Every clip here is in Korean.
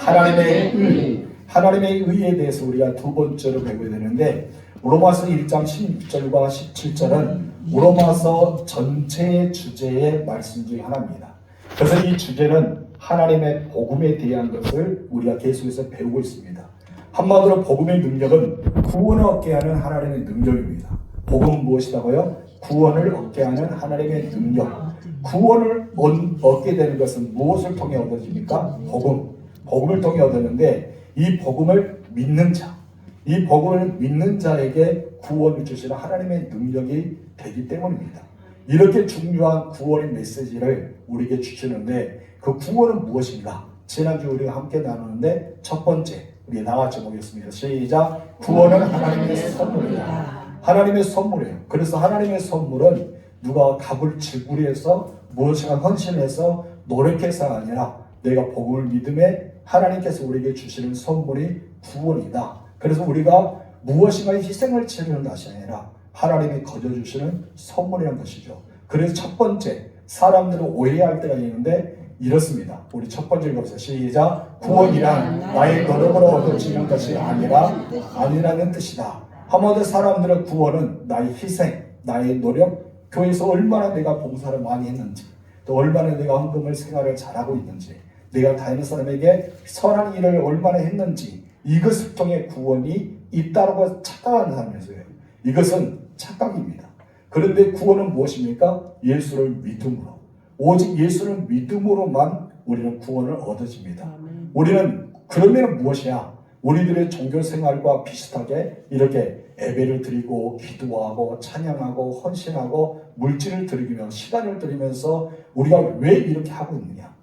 하나님의 의에 대해서 우리가 두 번째로 배우게 되는데, 로마서 1장 16절과 17절은 로마서 전체의 주제의 말씀 중에 하나입니다. 그래서 이 주제는 하나님의 복음에 대한 것을 우리가 계속해서 배우고 있습니다. 한마디로 복음의 능력은 구원을 얻게 하는 하나님의 능력입니다. 복음은 무엇이라고요? 구원을 얻게 하는 하나님의 능력. 구원을 얻게 되는 것은 무엇을 통해 얻어집니까? 복음을 통해 얻었는데, 이 복음을 믿는 자, 이 복음을 믿는 자에게 구원을 주시는 하나님의 능력이 되기 때문입니다. 이렇게 중요한 구원의 메시지를 우리에게 주시는데, 그 구원은 무엇인가? 지난주 우리가 함께 나누는데, 첫 번째 우리 나같이 보겠습니다. 시작. 구원은 하나님의 선물이다. 하나님의 선물이에요. 그래서 하나님의 선물은 누가 갑을 질구리해서 무엇인가 헌신해서 노력해서가 아니라 내가 복음을 믿음에 하나님께서 우리에게 주시는 선물이 구원이다. 그래서 우리가 무엇인가 희생을 치르는 것이 아니라 하나님이 거저주시는 선물이라는 것이죠. 그래서 첫 번째, 사람들은 오해할 때가 있는데 이렇습니다. 우리 첫 번째 읽어보세요. 시작. 구원이란 나의 노력으로 얻어지는 것이 아니라는 뜻이다. 한마디로 사람들의 구원은 나의 희생, 나의 노력, 교회에서 얼마나 내가 봉사를 많이 했는지, 또 얼마나 내가 헌금을 생활을 잘하고 있는지, 내가 다니는 사람에게 선한 일을 얼마나 했는지, 이것을 통해 구원이 있다고 착각하는 사람이 있어요. 이것은 착각입니다. 그런데 구원은 무엇입니까? 예수를 믿음으로. 오직 예수를 믿음으로만 우리는 구원을 얻어집니다. 우리는 그러면 무엇이야? 우리들의 종교 생활과 비슷하게 이렇게 예배를 드리고 기도하고 찬양하고 헌신하고 물질을 드리며 시간을 드리면서 우리가 왜 이렇게 하고 있느냐?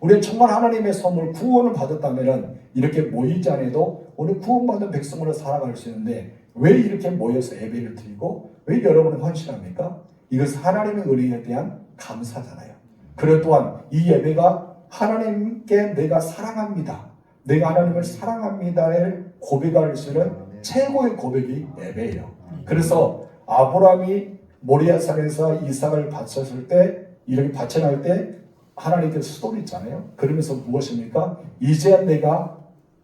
우리는 정말 하나님의 선물 구원을 받았다면 이렇게 모이지 않아도 우리 구원받은 백성으로 살아갈 수 있는데, 왜 이렇게 모여서 예배를 드리고 왜 여러분은 헌신합니까? 이것은 하나님의 은혜에 대한 감사잖아요. 그래 또한 이 예배가 하나님께 내가 사랑합니다, 내가 하나님을 사랑합니다를 고백할 수 있는 최고의 고백이 예배예요. 그래서 아브라함이 모리아산에서 이삭을 바쳤을 때, 이렇게 바쳐날 때 하나님께서 수동했잖아요. 그러면서 무엇입니까? 이제 내가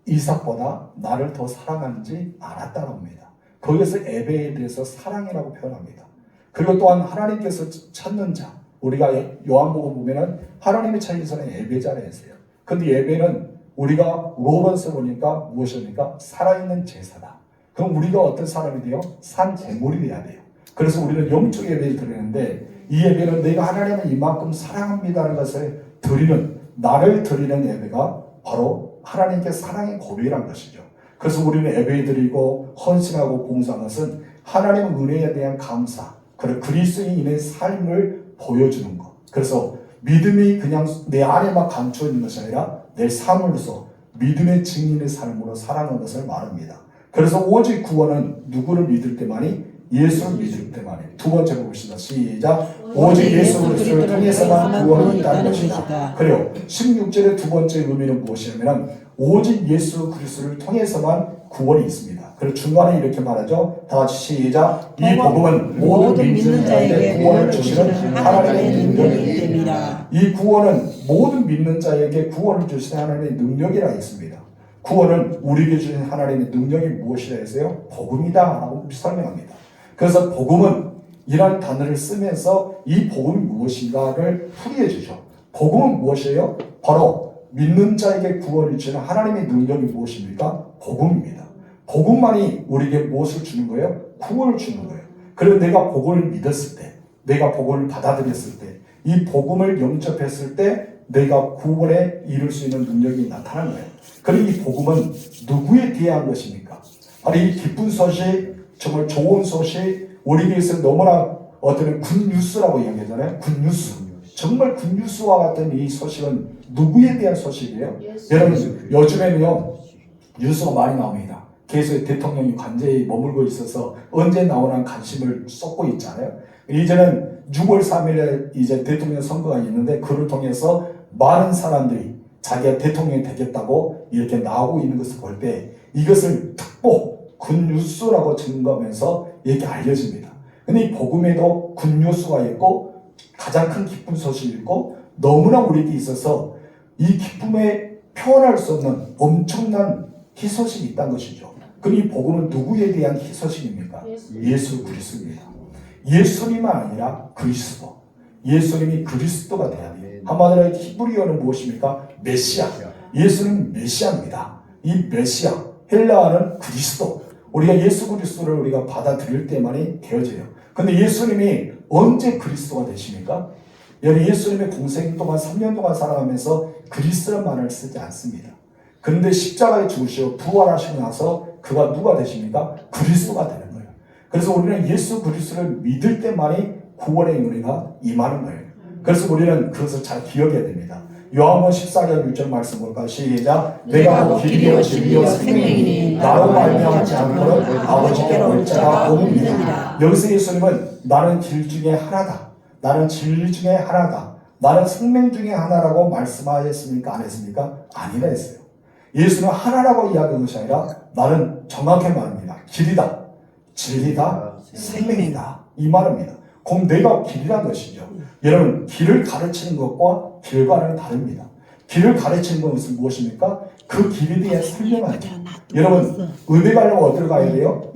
이삭보다 나를 더 사랑하는지 알았다고 합니다. 거기서 예배에 대해서 사랑이라고 표현합니다. 그리고 또한 하나님께서 찾는 자, 우리가 요한복음 보면은 하나님이 찾는 사람이 예배자라 했어요. 근데 예배는 우리가 로번스 보니까 무엇입니까? 살아있는 제사다. 그럼 우리가 어떤 사람이 돼요? 산 제물이 돼야 돼요. 그래서 우리는 영적 예배를 드리는데, 이 예배는 내가 하나님을 이만큼 사랑합니다라는 것을 드리는, 나를 드리는 예배가 바로 하나님께 사랑의 고백이라는 것이죠. 그래서 우리는 예배 드리고 헌신하고 봉사하는 것은 하나님의 은혜에 대한 감사, 그리고 그리스도인의 삶을 보여주는 것. 그래서 믿음이 그냥 내 안에만 감춰 있는 것이 아니라 내 삶으로서 믿음의 증인의 삶으로 살아가는 것을 말합니다. 그래서 오직 구원은 누구를 믿을 때만이? 예수를 믿을 때만이. 두 번째 봅시다. 시작. 오직 예수 그리스도를 통해서만 구원이 있다는 것이다. 그래요. 16절의 두 번째 의미는 무엇이냐면 오직 예수 그리스도를 통해서만 구원이 있습니다. 그리고 중간에 이렇게 말하죠. 다 같이 시작. 이 복음은 모든 믿는 자에게 구원을 주시는 하나님의 능력입니다. 이 구원은 모든 믿는 자에게 구원을 주시는 하나님의 능력이라 했습니다. 구원은 우리에게 주신 하나님의 능력이 무엇이라 했어요? 복음이다 라고 설명합니다. 그래서 복음은 이런 단어를 쓰면서 이 복음이 무엇인가를 풀이해 주죠. 복음은 무엇이에요? 바로 믿는 자에게 구원을 주는 하나님의 능력이 무엇입니까? 복음입니다. 복음만이 우리에게 무엇을 주는 거예요? 구원을 주는 거예요. 그래서 내가 복음을 믿었을 때, 내가 복음을 받아들였을 때, 이 복음을 영접했을 때 내가 구원에 이룰 수 있는 능력이 나타나는 거예요. 그리고 이 복음은 누구에 대한 것입니까? 바로 이 기쁜 소식, 정말 좋은 소식, 우리에게서 너무나 어떤 굿뉴스라고 이야기하잖아요. 굿뉴스. 정말 굿뉴스와 같은 이 소식은 누구에 대한 소식이에요? 여러분, 요즘에는요, 뉴스가 많이 나옵니다. 계속 대통령이 관제에 머물고 있어서 언제 나오나 관심을 쏟고 있잖아요. 이제는 6월 3일에 이제 대통령 선거가 있는데, 그를 통해서 많은 사람들이 자기가 대통령이 되겠다고 이렇게 나오고 있는 것을 볼 때, 이것을 특보, 굿뉴스라고 증거하면서 이렇게 알려집니다. 근데 이 복음에도 굿뉴스가 있고 가장 큰 기쁜 소식이 있고 너무나 우리에게 있어서 이 기쁨의 표현할 수 없는 엄청난 희소식이 있다는 것이죠. 그럼 이 복음은 누구에 대한 희소식입니까? 예수 그리스도입니다. 예수님만 아니라 그리스도. 예수님이 그리스도가 돼야 돼요. 한마디로 히브리어는 무엇입니까? 메시아. 예수는 메시아입니다. 이 메시아, 헬라어는 그리스도. 우리가 예수 그리스도를 우리가 받아들일 때만이 되어져요. 근데 예수님이 언제 그리스도가 되십니까? 여러분, 예수님의 공생 동안 3년 동안 살아가면서 그리스도라는 말을 쓰지 않습니다. 그런데 십자가에 죽으시고 부활하시고 나서 그가 누가 되십니까? 그리스도가 되는 거예요. 그래서 우리는 예수 그리스도를 믿을 때만이 구원의 은혜가 임하는 거예요. 그래서 우리는 그것을 잘 기억해야 됩니다. 요한복음 14장 6절 말씀 볼까요? 시작. 내가 곧 길이요 진리요 생명이니 나로 말미암지 않고는 아버지께로 올 자가 없느니라. 여기서 예수님은 나는 길 중에 하나다, 나는 진리 중에 하나다, 나는 생명 중에 하나라고 말씀하셨습니까? 안 했습니까? 아니라 했어요. 예수는 하나라고 이야기한 것이 아니라 나는 정확히 말합니다. 길이다, 진리다, 생명이다, 이 말입니다. 그럼 내가 길이란 것이죠. 여러분, 길을 가르치는 것과 결과는 다릅니다. 길을 가르치는 것은 무엇입니까? 그 길에 대해 설명하죠. 여러분, 의대 가려면 어디로 가야 돼요?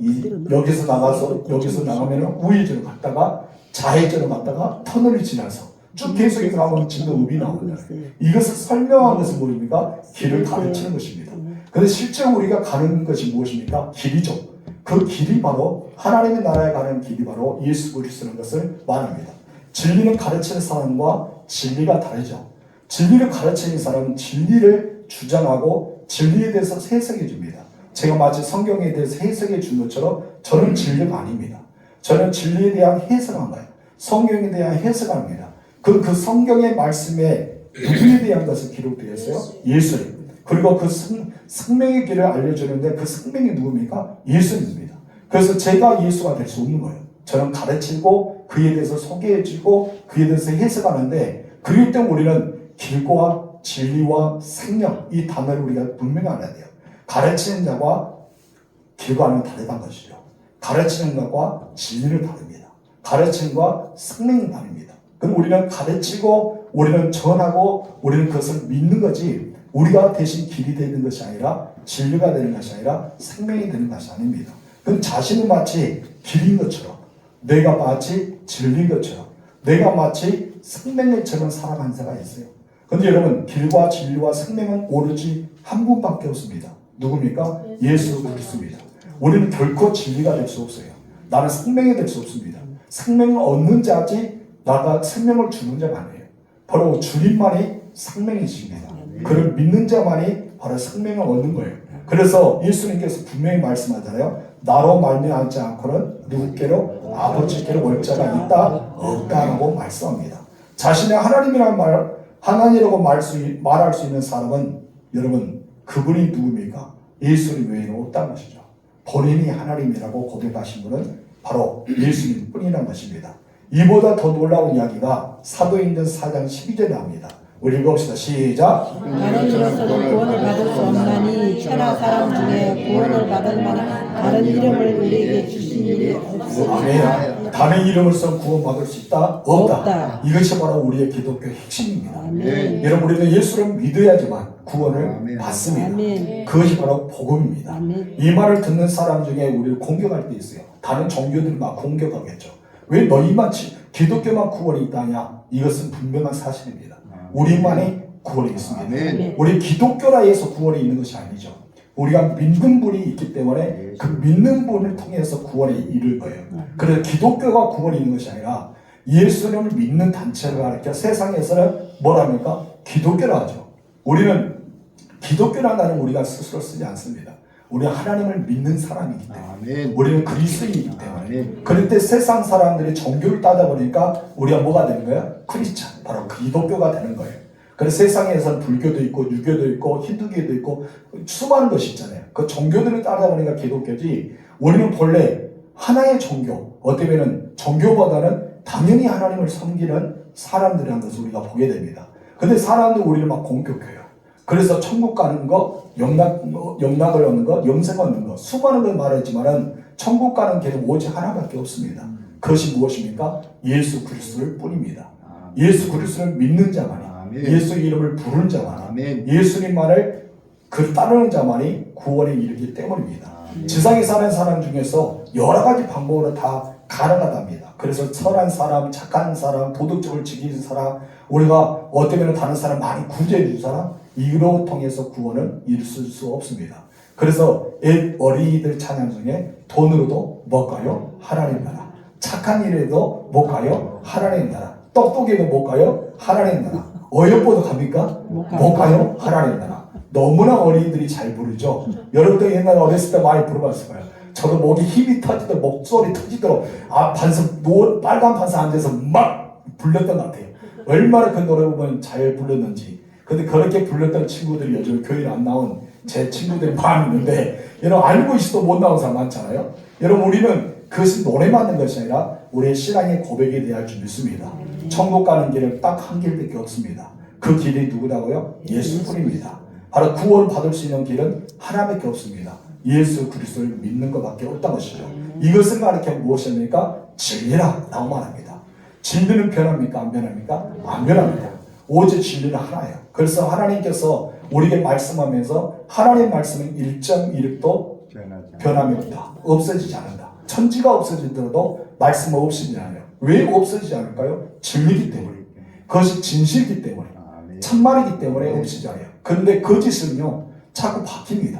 여기서 나가서 여기서 나가면 우회전을 갔다가 좌회전을 갔다가 터널을 지나서 쭉 계속 가면 진도 읍이 나오잖아요. 이것을 설명한 것은 무엇입니까? 길을 가르치는 것입니다. 그런데 실제로 우리가 가는 것이 무엇입니까? 길이죠. 그 길이 바로 하나님의 나라에 가는 길이 바로 예수 그리스도라는 것을 말합니다. 진리는 가르치는 사람과 진리가 다르죠. 진리를 가르치는 사람은 진리를 주장하고 진리에 대해서 해석해 줍니다. 제가 마치 성경에 대해서 해석해 준 것처럼 저는 진리가 아닙니다. 저는 진리에 대한 해석한 거예요. 성경에 대한 해석합니다. 그 성경의 말씀에 누구에 대한 것을 기록되어 있어요? 예수님. 그리고 그 생명의 길을 알려주는데 그 생명이 누굽니까? 예수님입니다. 그래서 제가 예수가 될 수 없는 거예요. 저는 가르치고 그에 대해서 소개해주고 그에 대해서 해석하는데 그럴 때 우리는 길과 진리와 생명 이 단어를 우리가 분명히 알아야 돼요. 가르치는 자와 길과는 다르다는 것이죠. 가르치는 것과 진리는 다릅니다. 가르치는 것과 생명은 다릅니다. 그럼 우리는 가르치고 우리는 전하고 우리는 그것을 믿는 거지 우리가 대신 길이 되는 것이 아니라 진리가 되는 것이 아니라 생명이 되는 것이 아닙니다. 그럼 자신은 마치 길인 것처럼 내가 마치 진리인 것처럼 내가 마치 생명처럼 살아가는 자가 있어요. 그런데 여러분 길과 진리와 생명은 오로지 한 분밖에 없습니다. 누굽니까? 예수 그리스도입니다. 우리는 결코 진리가 될 수 없어요. 나는 생명이 될 수 없습니다. 생명을 얻는 자지 나가 생명을 주는 자가 아니에요. 바로 주님만이 생명이십니다. 그를 믿는 자만이 바로 생명을 얻는 거예요. 그래서 예수님께서 분명히 말씀하잖아요. 나로 말미암지 않고는 누구께로 아버지께로 올 자가 있다 없다라고 말씀합니다. 자신의 하나님이라고 말할 수 있는 사람은 여러분 그분이 누굽니까? 예수님 외에는 없다는 것이죠. 본인이 하나님이라고 고백하신 분은 바로 예수님 뿐이라는 것입니다. 이보다 더 놀라운 이야기가 사도행전 4장 12절에 나옵니다. 우리 읽어봅시다. 시작. 다른 이로서는 구원을 받을 수 없나니 천하 사람 중에 구원을 받을 만한 다른 이름을 우리에게 주신 일이 없으니 아멘. 다른 이름으로서 구원받을 수 있다? 없다. 없다. 이것이 바로 우리의 기독교의 핵심입니다. 아멘. 여러분 우리는 예수를 믿어야지만 구원을 받습니다. 아멘. 그것이 바로 복음입니다. 아멘. 이 말을 듣는 사람 중에 우리를 공격할 때 있어요. 다른 종교들이 막 공격하겠죠. 왜 너희만 기독교만 구원이 있다냐? 이것은 분명한 사실입니다. 우리만이 구원이 있습니다. 아멘. 우리 기독교라 해서 구원이 있는 것이 아니죠. 우리가 믿는 분이 있기 때문에 그 믿는 분을 통해서 구원에 이를 거예요. 그래서 기독교가 구원이 있는 것이 아니라 예수님을 믿는 단체를 가르쳐 세상에서는 뭐랍니까? 기독교라 하죠. 우리는 기독교라는 단어는 우리가 스스로 쓰지 않습니다. 우리는 하나님을 믿는 사람이기 때문에 우리는 그리스도인이기 때문에 그럴 때 세상 사람들이 종교를 따져보니까 우리가 뭐가 되는 거예요? 크리스찬, 바로 기독교가 되는 거예요. 그래서 세상에서는 불교도 있고 유교도 있고 힌두교도 있고 수많은 것이 있잖아요. 그 종교들을 따져보니까 기독교지 우리는 본래 하나의 종교, 어떻게 보면 종교보다는 당연히 하나님을 섬기는 사람들이라는 것을 우리가 보게 됩니다. 근데 사람들 우리를 막 공격해요. 그래서 천국 가는 거, 영락을 얻는 거, 영생 얻는 거 수많은 걸 말했지만은 천국 가는 길은 오직 하나밖에 없습니다. 그것이 무엇입니까? 예수 그리스도를 뿐입니다. 예수 그리스도를 믿는 자만이, 예수 이름을 부르는 자만이, 예수님만을 그 따르는 자만이 구원에 이르기 때문입니다. 지상에 사는 사람 중에서 여러 가지 방법으로 다 가능하답니다. 그래서 선한 사람, 착한 사람, 도덕적으로 지키는 사람, 우리가 어쩌면 다른 사람 많이 구제해 준 사람, 이로 통해서 구원은 이룰 수 없습니다. 그래서 어린이들 찬양 중에 돈으로도 못 가요? 하나님 나라. 착한 일에도 못 가요? 하나님 나라. 똑똑해도 못 가요? 하나님 나라. 어여뻐도 갑니까? 못 가요? 하나님 나라. 너무나 어린이들이 잘 부르죠. 여러분들 옛날에 어렸을 때 많이 불러봤을 거예요. 저도 목이 힘이 터지도록 목소리 터지도록 빨간 판사 앉아서 막 불렸던 것 같아요. 얼마나 그 노래 보면 잘 불렀는지. 근데 그렇게 불렀던 친구들이 요즘 교회에 안 나온 제 친구들이 많이 있는데, 여러분 알고 있어도 못 나온 사람 많잖아요. 여러분 우리는 그것이 노래만 하는 것이 아니라 우리의 신앙의 고백에 대할 줄 믿습니다. 천국 가는 길은 딱 한 길밖에 없습니다. 그 길이 누구라고요? 예수뿐입니다. 바로 구원 받을 수 있는 길은 하나밖에 없습니다. 예수 그리스도를 믿는 것밖에 없다는 것이죠. 이것을 가리켜 무엇입니까? 진리라 라고 말합니다. 진리는 변합니까? 안 변합니까? 안 변합니다. 오직 진리는 하나예요. 그래서 하나님께서 우리에게 말씀하면서 하나님 말씀은 1.1도 변함이 없다. 없어지지 않는다. 천지가 없어지더라도 말씀은 없어지지 않아요. 왜 없어지지 않을까요? 진리이기 때문에. 그것이 진실이기 때문에. 참말이기 때문에 없어지지 않아요. 그런데 거짓은요 자꾸 바뀝니다.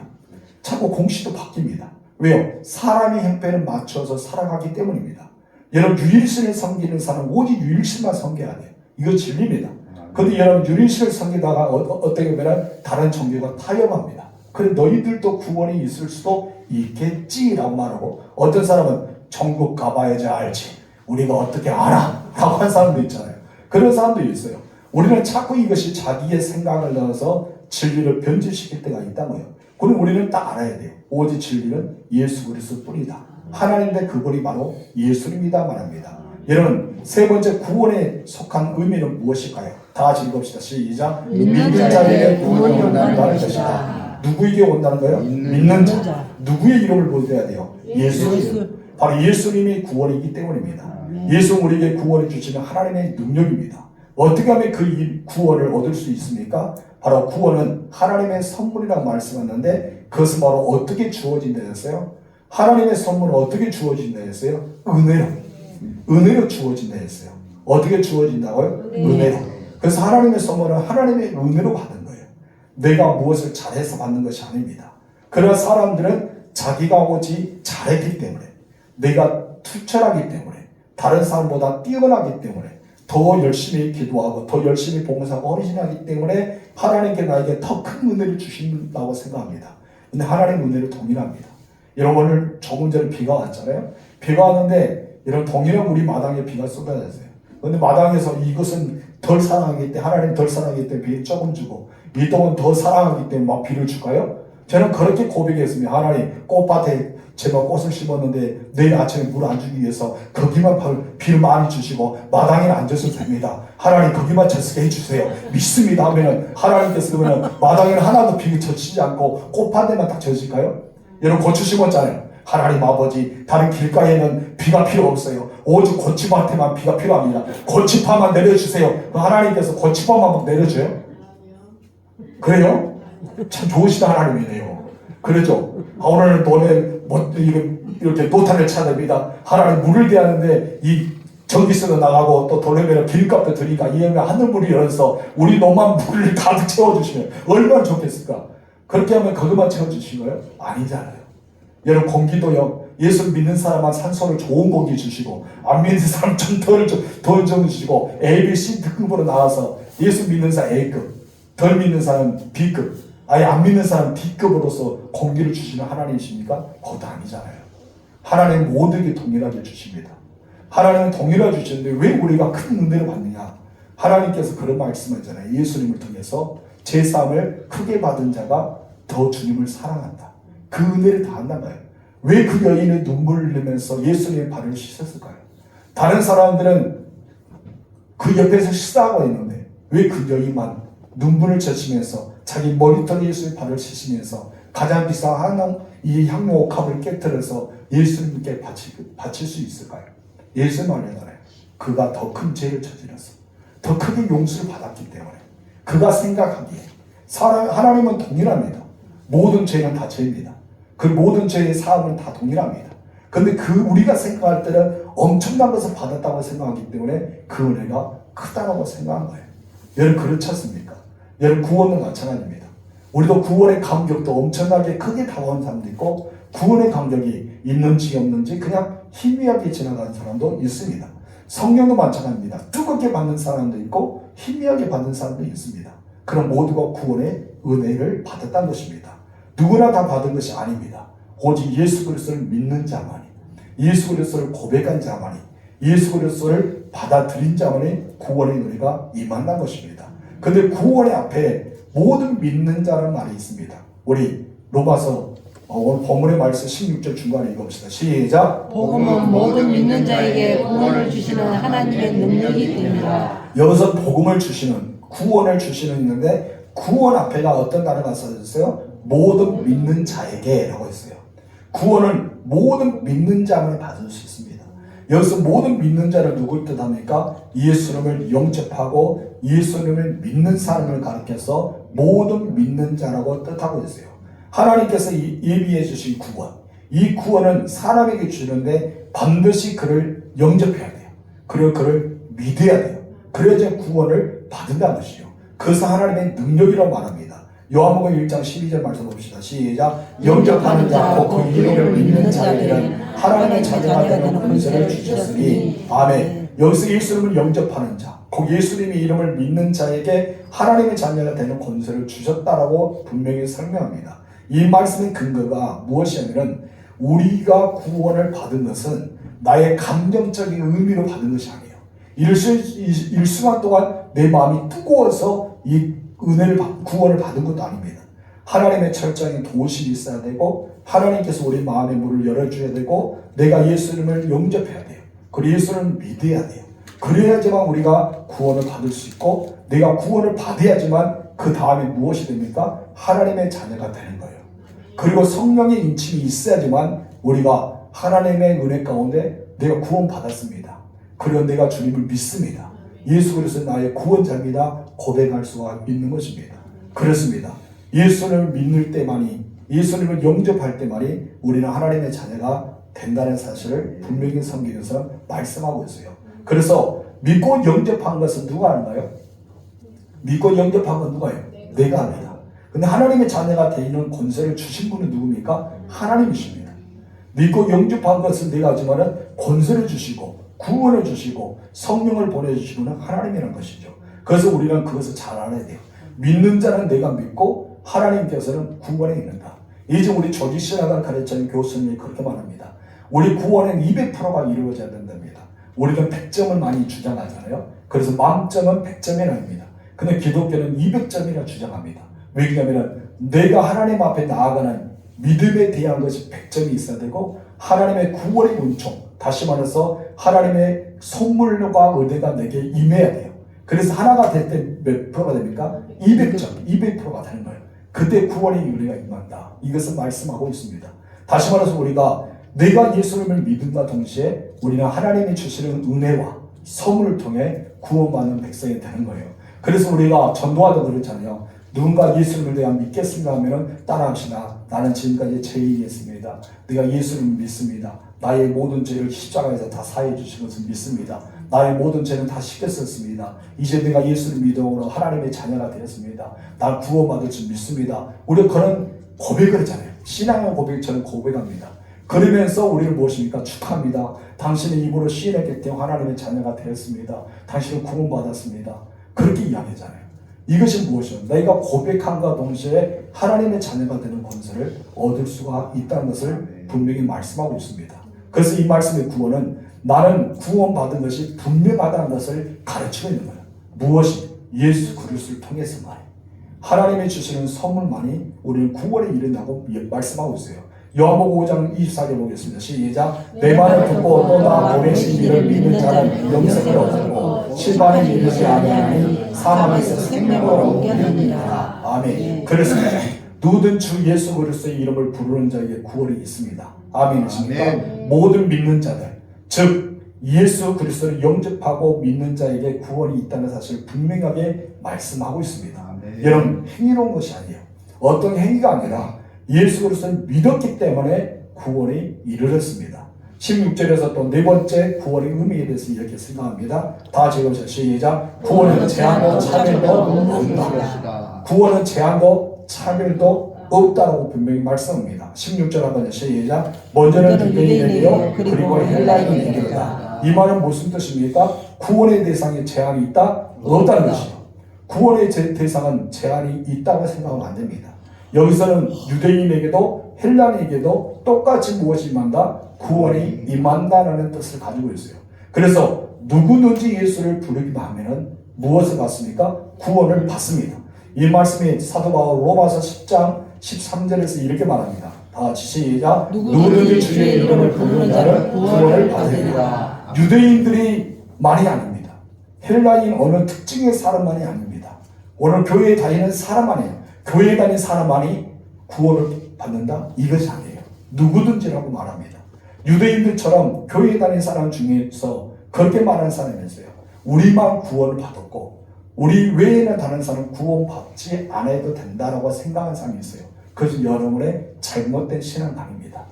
자꾸 공시도 바뀝니다. 왜요? 사람의 형편을 맞춰서 살아가기 때문입니다. 여러분 유일신을 섬기는 사람은 오직 유일신만 섬겨야 돼요. 이거 진리입니다. 그런데 여러분 유일신을 섬기다가 어떻게 보면 다른 종교가 타협합니다. 그래 너희들도 구원이 있을 수도 있겠지라고 말하고, 어떤 사람은 천국 가봐야지 알지 우리가 어떻게 알아? 라고 한 사람도 있잖아요. 그런 사람도 있어요. 우리는 자꾸 이것이 자기의 생각을 넣어서 진리를 변질시킬 때가 있다고요. 그럼 우리는 딱 알아야 돼요. 오직 진리는 예수 그리스도 뿐이다. 하나님의 그분이 바로 예수님이다 말합니다. 여러분 세 번째 구원에 속한 의미는 무엇일까요? 다 같이 읽읍시다. 시작. 믿는 자에게 구원이 온다는 것이다. 누구에게 온다는 거예요? 믿는 자. 누구의 이름을 보여야 돼요? 예수. 바로 예수님이 구원이기 때문입니다. 예수 우리에게 구원해 주시는 하나님의 능력입니다. 어떻게 하면 그 구원을 얻을 수 있습니까? 바로 구원은 하나님의 선물이라고 말씀하는데, 그것은 바로 어떻게 주어진다 했어요? 하나님의 선물은 어떻게 주어진다 했어요? 은혜로 주어진다 했어요. 어떻게 주어진다고요? 은혜로. 그래서 하나님의 선물은 하나님의 은혜로 받은 거예요. 내가 무엇을 잘해서 받는 것이 아닙니다. 그러나 사람들은 자기가 오직 잘했기 때문에, 내가 투철하기 때문에, 다른 사람보다 뛰어나기 때문에, 더 열심히 기도하고 더 열심히 봉사하고 헌신하기 때문에 하나님께 나에게 더 큰 은혜를 주신다고 생각합니다. 근데 하나님 은혜를 동일합니다. 여러분 오늘 조금 전에 비가 왔잖아요. 비가 왔는데 여러분 동일한 우리 마당에 비가 쏟아졌어요. 근데 마당에서 이것은 덜 사랑하기 때문에, 하나님 덜 사랑하기 때문에 비를 조금 주고 이 동은 더 사랑하기 때문에 막 비를 줄까요? 저는 그렇게 고백했습니다. 하나님 꽃밭에 제가 꽃을 심었는데 내일 아침에 물 안 주기 위해서 거기만 비를 많이 주시고 마당에는 안 줬으면 됩니다. 하나님 거기만 젖게 해주세요. 믿습니다 하면 하나님께서 그러면 마당에는 하나도 비를 젖히지 않고 꽃밭에만 딱 젖을까요? 여러분 고추 심었잖아요. 하나님 아버지 다른 길가에는 비가 필요 없어요. 오직 고추밭에만 비가 필요합니다. 고추파만 내려주세요. 하나님께서 고추파만 내려줘요? 그래요? 참 좋으신 하나님이네요. 그러죠? 오늘 너네 이렇게 노탄을 찾아냅니다. 하나님 물을 대하는데 이 전기세도 나가고 또 돌려면 길값도 드리니까 이해면 하늘물이 열어서 우리 농만 물을 가득 채워주시면 얼마나 좋겠을까? 그렇게 하면 그것만 채워주신 거예요? 아니잖아요. 여러분 공기도요. 예수 믿는 사람만 산소를 좋은 공기 주시고 안 믿는 사람 좀 덜 주시고 A, B, C 등급으로 나와서 예수 믿는 사람 A급, 덜 믿는 사람 B급, 아예 안 믿는 사람 D급으로서 공기를 주시는 하나님이십니까? 그것도 아니잖아요. 하나님은 모두에게 동일하게 주십니다. 하나님은 동일하게 주시는데 왜 우리가 큰 은혜를 받느냐? 하나님께서 그런 말씀하잖아요. 예수님을 통해서 제사함을 크게 받은 자가 더 주님을 사랑한다. 그 은혜를 다 한단 말이에요. 왜 그 여인의 눈물을 흘리면서 예수님의 발을 씻었을까요? 다른 사람들은 그 옆에서 식사하고 있는데 왜 그 여인만 눈물을 젖히면서 자기 머리털 예수의 발을 씻으면서 가장 비싼 이 향료 옥합을 깨뜨려서 예수님께 바칠 수 있을까요? 예수 말하잖아요. 그가 더 큰 죄를 저질렀어. 더 크게 용서를 받았기 때문에. 그가 생각하기에 하나님은 동일합니다. 모든 죄는 다 죄입니다. 그 모든 죄의 사함은 다 동일합니다. 근데 우리가 생각할 때는 엄청난 것을 받았다고 생각하기 때문에 그 은혜가 크다고 생각한 거예요. 여러분 그렇지 않습니까? 여러분 구원은 마찬가지입니다. 우리도 구원의 감격도 엄청나게 크게 다가온 사람도 있고 구원의 감격이 있는지 없는지 그냥 희미하게 지나가는 사람도 있습니다. 성령도 마찬가지입니다. 뜨겁게 받는 사람도 있고 희미하게 받는 사람도 있습니다. 그럼 모두가 구원의 은혜를 받았다는 것입니다. 누구나 다 받은 것이 아닙니다. 오직 예수 그리스도를 믿는 자만이, 예수 그리스도를 고백한 자만이, 예수 그리스도를 받아들인 자만이 구원의 은혜가 임한다는 것입니다. 그런데 구원의 앞에 모든 믿는 자라는 말이 있습니다. 우리 로마서 오늘 본문의 말씀 16절 중간에 읽어봅시다. 시작. 복음은 모든 믿는 자에게 구원을 주시는 하나님의 능력이 됩니다. 여기서 복음을 주시는, 구원을 주시는 있는데 구원 앞에가 어떤 단어가 써졌어요? 모든 믿는 자에게 라고 했어요. 구원은 모든 믿는 자만 받을 수 있습니다. 여기서 모든 믿는 자를 누굴 뜻합니까? 예수님을 영접하고 예수님을 믿는 사람을 가리켜서 모든 믿는 자라고 뜻하고 있어요. 하나님께서 예비해 주신 구원, 이 구원은 사람에게 주는데 반드시 그를 영접해야 돼요. 그리고 그를 믿어야 돼요. 그래야 구원을 받는다는 것이죠. 그것은 하나님의 능력이라고 말합니다. 요한복음 1장 12절 말씀 봅시다. 시작. 영접하는 자, 곧 그 이름을 믿는 자에게는 하나님의 자녀가 되는 권세를 주셨으니. 아멘. 여기서 예수님을 영접하는 자, 곧 예수님의 이름을 믿는 자에게 하나님의 자녀가 되는 권세를 주셨다라고 분명히 설명합니다. 이 말씀의 근거가 무엇이냐면 우리가 구원을 받은 것은 나의 감정적인 의미로 받은 것이 아니에요. 일순간 동안 내 마음이 뜨거워서 이 은혜를 구원을 받은 것도 아닙니다. 하나님의 철저한 도우심이 있어야 되고 하나님께서 우리 마음의 문을 열어줘야 되고 내가 예수님을 영접해야 돼요. 그리고 예수님을 믿어야 돼요. 그래야지만 우리가 구원을 받을 수 있고 내가 구원을 받아야지만 그 다음에 무엇이 됩니까? 하나님의 자녀가 되는 거예요. 그리고 성령의 인침이 있어야지만 우리가 하나님의 은혜 가운데 내가 구원받았습니다. 그리고 내가 주님을 믿습니다. 예수 그리스도 나의 구원자입니다. 고백할 수가 있는 것입니다. 그렇습니다. 예수를 믿을 때만이, 예수님을 영접할 때만이 우리는 하나님의 자녀가 된다는 사실을 분명히 성경에서 말씀하고 있어요. 그래서 믿고 영접한 것은 누가 하는가요? 믿고 영접한 건 누가요? 내가 합니다. 근데 하나님의 자녀가 되는 권세를 주신 분은 누굽니까? 하나님이십니다. 믿고 영접한 것은 내가 하지만은 권세를 주시고 구원을 주시고 성령을 보내주신 분은 하나님이라는 것이죠. 그래서 우리는 그것을 잘 알아야 돼요. 믿는 자는 내가 믿고 하나님께서는 구원에 있는다. 이제 우리 조직신학을 가르치는 교수님이 그렇게 말합니다. 우리 구원은 200%가 이루어져야 된답니다. 우리는 100점을 많이 주장하잖아요. 그래서 만점은 100점이 아닙니다. 근데 기독교는 200점이라 주장합니다. 왜냐하면 내가 하나님 앞에 나아가는 믿음에 대한 것이 100점이 있어야 되고 하나님의 구원의 은총, 다시 말해서 하나님의 선물과 은혜가 내게 임해야 돼요. 그래서 하나가 될 때 몇 프로가 됩니까? 200점, 200%가 되는 거예요. 그때 구원의 은혜가 임한다. 이것을 말씀하고 있습니다. 다시 말해서 우리가 내가 예수님을 믿음과 동시에 우리는 하나님이 주시는 은혜와 선물을 통해 구원받는 백성이 되는 거예요. 그래서 우리가 전도하다 그랬잖아요. 누군가 예수님을 내가 믿겠습니다 하면 따라합시다. 나는 지금까지 죄인이었습니다. 내가 예수님을 믿습니다. 나의 모든 죄를 십자가에서 다 사해 주신 것을 믿습니다. 나의 모든 죄는 다 씻겼었습니다. 이제 내가 예수를 믿음으로 하나님의 자녀가 되었습니다. 난 구원받을 줄 믿습니다. 우리가 그런 고백을 하잖아요. 신앙의 고백처럼 고백합니다. 그러면서 우리를 무엇입니까? 축하합니다. 당신의 입으로 시인했기 때문에 하나님의 자녀가 되었습니다. 당신은 구원받았습니다. 그렇게 이야기하잖아요. 이것이 무엇이요? 내가 고백함과 동시에 하나님의 자녀가 되는 권세를 얻을 수가 있다는 것을 분명히 말씀하고 있습니다. 그래서 이 말씀의 구원은 나는 구원받은 것이 분명하다는 것을 가르치고 있는 거예요. 무엇이? 예수 그리스도를 통해서만 하나님이 주시는 선물만이 우리는 구원에 이른다고 말씀하고 있어요. 요한복음 5장 24절 보겠습니다. 시작. 내 말을 듣고 또 나 보내신 이를 믿는 자는 영생을 얻고 실반에 이르지 아니하니 사망에서 생명으로 옮겨느니라. 아멘. 그렇습니다. 누구든 주 예수 그리스도의 이름을 부르는 자에게 구원이 있습니다. 아멘이십니까? 모든 믿는 자들, 즉 예수 그리스도를 영접하고 믿는 자에게 구원이 있다는 사실을 분명하게 말씀하고 있습니다. 여러분 행위로운 것이 아니에요. 어떤 행위가 아니라 예수 그리스도를 믿었기 때문에 구원에 이르렀습니다. 16절에서 또 네 번째 구원의 의미에 대해서 이렇게 생각합니다. 다 적으셔. 시작. 구원은 제한도 차별도 없다. 구원은 제한도 차별도 없다라고 분명히 말씀합니다. 16절 한번 시작. 먼저는 유대인에게요 그리고 헬라인에게다. 이 말은 무슨 뜻입니까? 구원의 대상에 제한이 있다? 없다는 것이요. 구원의 대상은 제한이 있다고 생각하면 안 됩니다. 여기서는 유대인에게도 헬라인에게도 똑같이 무엇이 임한다? 구원이 임한다라는 뜻을 가지고 있어요. 그래서 누구든지 예수를 부르기만 하면은 무엇을 받습니까? 구원을 받습니다. 이 말씀이 사도 바울 로마서 10장 13절에서 이렇게 말합니다. 다 같이 시작. 누구든지 주의 이름을 부르는 자는 구원을 받으리라. 유대인들이 말이 아닙니다. 헬라인 어느 특징의 사람만이 아닙니다. 오늘 교회에 다니는 사람만이에요. 교회에 다니는 사람만이 구원을 받는다? 이것이 아니에요. 누구든지라고 말합니다. 유대인들처럼 교회에 다니는 사람 중에서 그렇게 말하는 사람이 있어요. 우리만 구원을 받았고 우리 외에는 다른 사람은 구원받지 않아도 된다라고 생각하는 사람이 있어요. 그것은 여러분의 잘못된 신앙관입니다.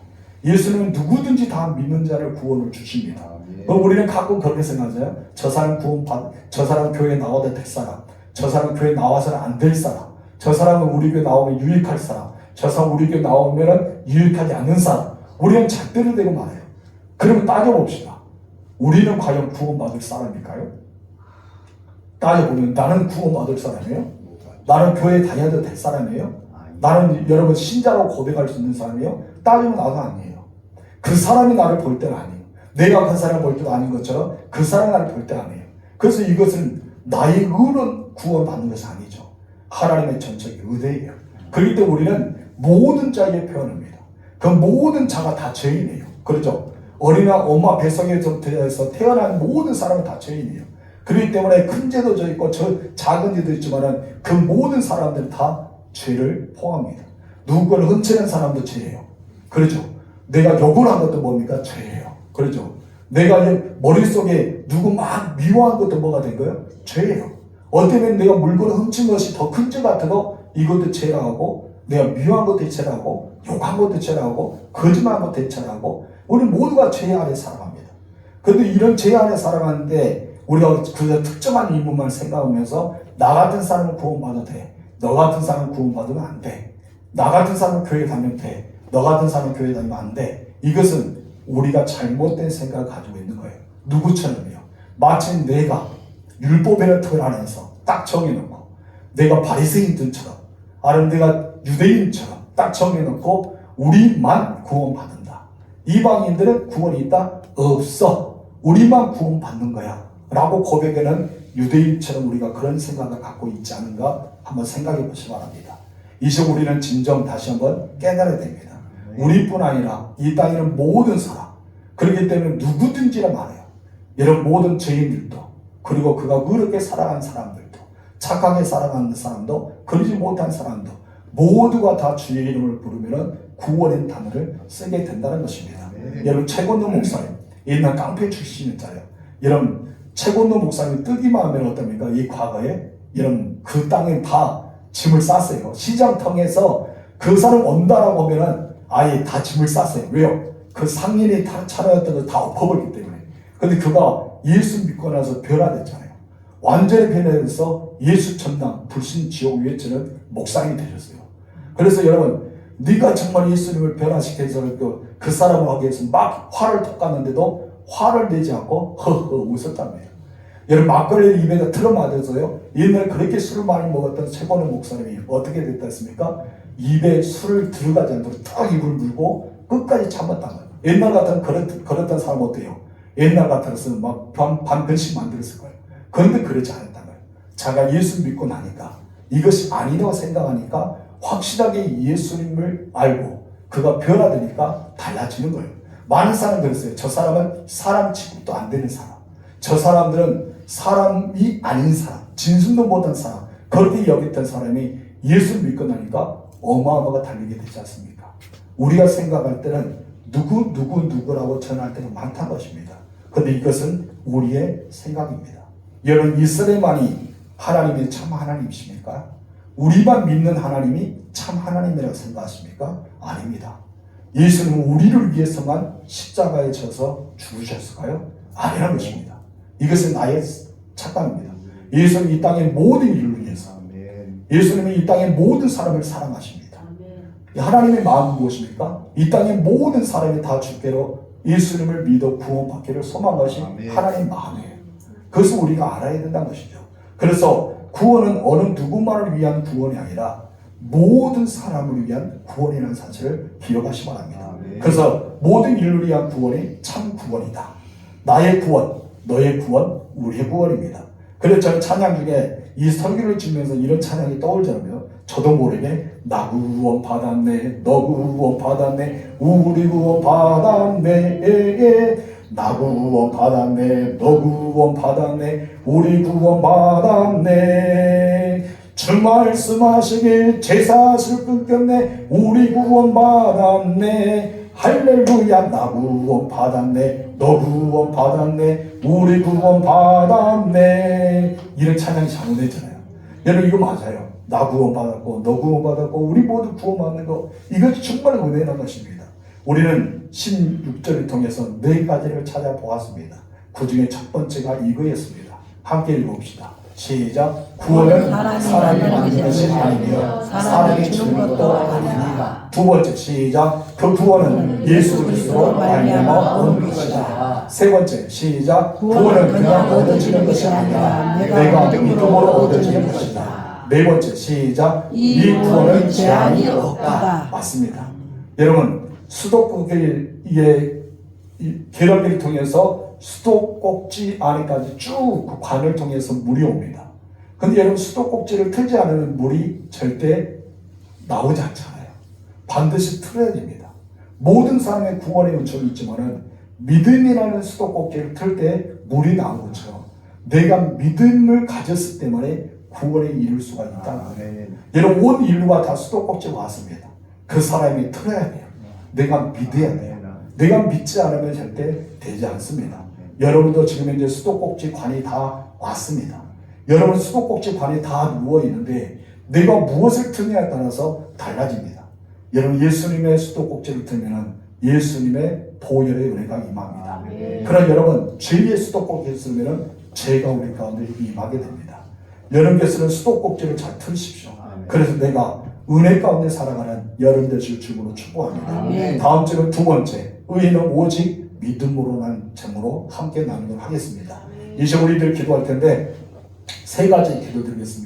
예수는 누구든지 다 믿는 자를 구원을 주십니다. 우리는 가끔 그렇게 생각하잖아요. 저 사람 저 사람 교회에 나와도 될 사람, 저 사람 교회에 나와서는 안 될 사람, 저 사람은 우리 교회 나오면 유익할 사람, 저 사람 우리 교회 나오면 유익하지 않는 사람. 우리는 잣대를 대고 말해요. 그러면 따져봅시다. 우리는 과연 구원받을 사람일까요? 따져보면 나는 구원받을 사람이에요? 나는 교회에 다녀도 될 사람이에요? 나는 여러분 신자로 고백할 수 있는 사람이에요? 따지면 나도 아니에요. 그 사람이 나를 볼 때는 아니에요. 내가 그 사람을 볼 때도 아닌 것처럼 그 사람이 나를 볼 때 아니에요. 그래서 이것은 나의 의로 구원받는 것이 아니죠. 하나님의 전적인 의대예요. 그렇기 때문에 우리는 모든 자에게 표현합니다. 그 모든 자가 다 죄인이에요. 그렇죠? 어린아 엄마 뱃속에서 태어난 모든 사람은 다 죄인이에요. 그렇기 때문에 큰 죄도 저 있고 작은 죄도 있지만 그 모든 사람들은 다 죄를 포함합니다. 누구를 훔치는 사람도 죄예요. 그렇죠? 내가 욕을 한 것도 뭡니까? 죄예요. 그렇죠? 내가 머릿속에 누구 막 미워한 것도 뭐가 된 거예요? 죄예요. 어쩌면 내가 물건을 훔친 것이 더 큰 죄 같아도 이것도 죄라고, 내가 미워한 것도 죄라고, 욕한 것도 죄라고, 거짓말한 것도 죄라고, 우리 모두가 죄 안에 살아갑니다. 그런데 이런 죄 안에 살아가는데 우리가 그 특정한 인물만 생각하면서 나 같은 사람은 구원받아도 돼. 너 같은 사람은 구원받으면 안 돼. 나 같은 사람은 교회 다니면 돼. 너 같은 사람은 교회 다니면 안 돼. 이것은 우리가 잘못된 생각을 가지고 있는 거예요. 누구처럼요. 마치 내가 율법의 틀 안에서 딱 정해놓고 내가 바리새인들처럼 아니면 내가 유대인처럼 딱 정해놓고 우리만 구원받는다. 이방인들은 구원이 있다? 없어. 우리만 구원받는 거야 라고 고백하는 유대인처럼 우리가 그런 생각을 갖고 있지 않은가 한번 생각해 보시기 바랍니다. 이제 우리는 진정 다시 한번 깨달아야 됩니다. 우리뿐 아니라 이 땅에 있는 모든 사람, 그렇기 때문에 누구든지라 말해요. 이런 모든 죄인들도, 그리고 그가 그렇게 살아간 사람들도, 착하게 살아가는 사람도, 그러지 못한 사람도 모두가 다 주의 이름을 부르면 구원의 단어를 쓰게 된다는 것입니다. 여러분 최건도 목사님, 옛날 깡패 출신이었잖아요. 여러분 최건도 목사님 뜨기만 하면 어떻습니까? 이 과거에 이런 그 땅에 다 짐을 쌌어요. 시장통에서 그 사람 온다라고 하면은 아예 다 짐을 쌌어요. 왜요? 그 상인이 다 차려였던 걸 다 엎어버리기 때문에. 근데 그가 예수 믿고 나서 변화됐잖아요. 완전히 변화돼서 예수 천당 불신 지옥 외치는 목사님이 되셨어요. 그래서 여러분, 네가 정말 예수님을 변화시켜서 그 사람을 하기 위해서 막 화를 톡갔는데도 화를 내지 않고 허허 웃었답니다. 여러분 막걸리를 입에다 틀어맞아서요. 옛날에 그렇게 술을 많이 먹었던 최건호 목사님이 어떻게 됐다 했습니까? 입에 술을 들어가지 않도록 딱 입을 물고 끝까지 참았다는 거예요. 옛날 같은 그랬던 사람 어때요? 옛날 같았으면 막 반편씩 만들었을 거예요. 그런데 그러지 않았다는 거예요. 자기가 예수 믿고 나니까 이것이 아니라고 생각하니까 확실하게 예수님을 알고 그가 변화되니까 달라지는 거예요. 많은 사람이 그랬어요. 저 사람은 사람 취급도 안 되는 사람. 저 사람들은 사람이 아닌 사람, 진순도 못한 사람, 그렇게 여겼던 사람이 예수를 믿고 나니까 어마어마가 달리게 되지 않습니까? 우리가 생각할 때는 누구라고 전할 때가 많다는 것입니다. 그런데 이것은 우리의 생각입니다. 여러분 이스라엘만이 하나님이 참 하나님이십니까? 우리만 믿는 하나님이 참 하나님이라고 생각하십니까? 아닙니다. 예수님은 우리를 위해서만 십자가에 져서 죽으셨을까요? 아니라는 것입니다. 이것은 나의 착각입니다. 예수님은 이 땅의 모든 인류를 위해서, 예수님은 이 땅의 모든 사람을 사랑하십니다. 하나님의 마음은 무엇입니까? 이 땅의 모든 사람이 다 주께로 예수님을 믿어 구원받기를 소망하신 하나님의 마음이에요. 그것을 우리가 알아야 된다는 것이죠. 그래서 구원은 어느 누구만을 위한 구원이 아니라 모든 사람을 위한 구원이라는 사실을 기억하시기 바랍니다. 그래서 모든 인류를 위한 구원이 참 구원이다. 나의 구원, 너의 구원, 우리의 구원입니다. 그래서 저는 찬양 중에 이 설교를 듣면서 이런 찬양이 떠올잖아요. 저도 모르게 나 구원 받았네, 너 구원 받았네, 우리 구원 받았네, 나 구원 받았네, 너 구원 받았네, 우리 구원 받았네. 주 말씀하시길 제사슬 끊겼네, 우리 구원 받았네, 할렐루야. 나 구원 받았네, 너 구원 받았네, 우리 구원 받았네. 이런 찬양이 잘못됐잖아요. 여러분 이거 맞아요. 나 구원 받았고 너 구원 받았고 우리 모두 구원 받는 거, 이것이 정말 은혜란 것입니다. 우리는 16절을 통해서 4가지를 찾아보았습니다. 그 중에 첫 번째가 이거였습니다. 함께 읽어봅시다. 시작. 구원은 사람이 만든 것이 아니며 사람이 주는 것도 아니니라. 두 번째 시작. 그 구원은 예수 그리스도로 말미암아 얻는 것이다. 세 번째 시작. 구원은 그냥 얻어지는 것이 아니라 내가 믿음으로 얻어지는 것이다. 네 번째 시작. 이 구원은 제한이 없다. 맞습니다. 여러분 수도꼭지의 계량기를 통해서 수도꼭지 안에까지 쭉 그 관을 통해서 물이 옵니다. 근데 여러분 수도꼭지를 틀지 않으면 물이 절대 나오지 않잖아요. 반드시 틀어야 됩니다. 모든 사람의 구원의 은총이 있지만은 믿음이라는 수도꼭지를 틀 때 물이 나오는 것처럼 내가 믿음을 가졌을 때만에 구원에 이룰 수가 있다는 거예요. 여러분 온 인류가 다 수도꼭지에 왔습니다. 그 사람이 틀어야 돼요. 내가 믿어야 돼요. 내가 믿지 않으면 절대 되지 않습니다. 여러분도 지금 이제 수도꼭지 관이 다 왔습니다. 여러분 수도꼭지 관이 다 누워 있는데 내가 무엇을 틀냐에 따라서 달라집니다. 여러분 예수님의 수도꼭지를 틀면은 예수님의 보혈의 은혜가 임합니다. 그러나 여러분 죄의 수도꼭지를 틀면은 죄가 우리 가운데 임하게 됩니다. 여러분께서는 수도꼭지를 잘 틀으십시오. 그래서 내가 은혜 가운데 살아가는 여러분 되실 주로 축복합니다. 다음 주는 두 번째, 의인은 오직 믿음으로 난 점으로 함께 나누도록 하겠습니다. 이제 우리들 기도할 텐데 3가지 기도 드리겠습니다.